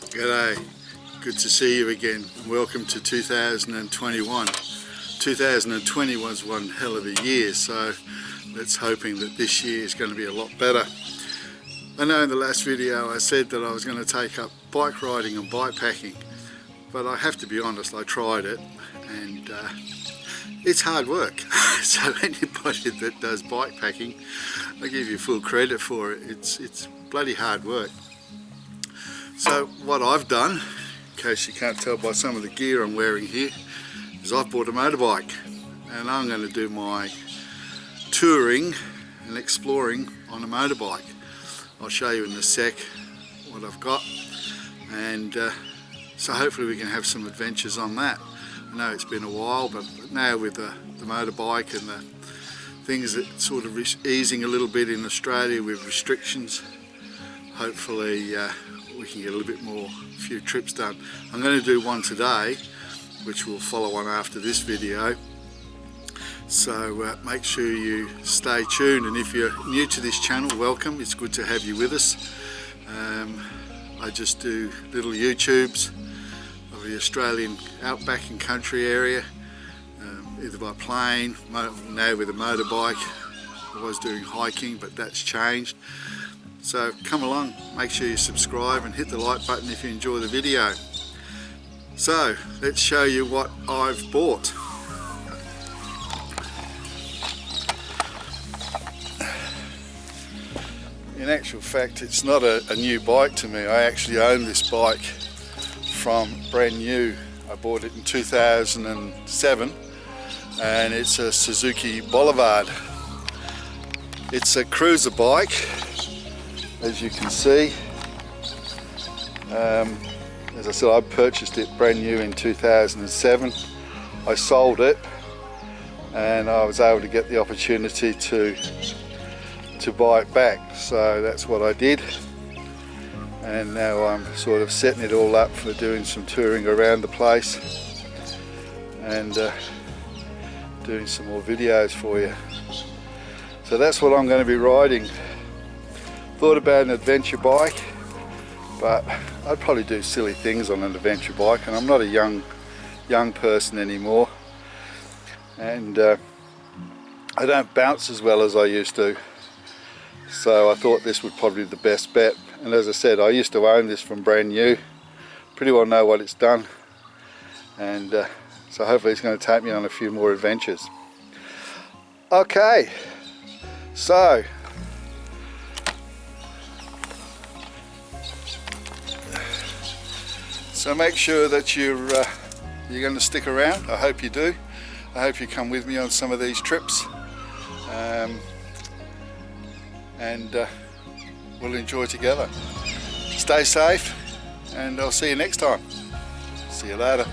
G'day, good to see you again. Welcome to 2021. 2020 was one hell of a year, so let's hoping that this year is going to be a lot better. I know in the last video I said that I was going to take up bike riding and bike packing, but I have to be honest, I tried it and it's hard work. So anybody that does bike packing, I give you full credit for it. It's bloody hard work. So what I've done, in case you can't tell by some of the gear I'm wearing here, is I've bought a motorbike and I'm going to do my touring and exploring on a motorbike. I'll show you in a sec what I've got, and so hopefully we can have some adventures on that. I know it's been a while, but now with the motorbike and the things that sort of easing a little bit in Australia with restrictions, hopefully we can get a little bit more, a few trips done. I'm going to do one today, which will follow on after this video. So make sure you stay tuned, and if you're new to this channel, welcome. It's good to have you with us. I just do little YouTubes of the Australian outback and country area, either by plane, now with a motorbike. I was doing hiking, but that's changed. So come along, make sure you subscribe and hit the like button if you enjoy the video. So let's show you what I've bought. In actual fact, it's not a new bike to me. I actually own this bike from brand new. I bought it in 2007 and it's a Suzuki Boulevard. It's a cruiser bike, as you can see. As I said, I purchased it brand new in 2007. I sold it and I was able to get the opportunity to buy it back, so that's what I did, and now I'm sort of setting it all up for doing some touring around the place and doing some more videos for you. So that's what I'm going to be riding. Thought about an adventure bike, but I'd probably do silly things on an adventure bike, and I'm not a young person anymore, and I don't bounce as well as I used to. So I thought this would probably be the best bet, and as I said, I used to own this from brand new, pretty well know what it's done, and so hopefully it's going to take me on a few more adventures. Okay, so make sure that you're going to stick around. I hope you do. I hope you come with me on some of these trips. And we'll enjoy together. Stay safe, and I'll see you next time. See you later.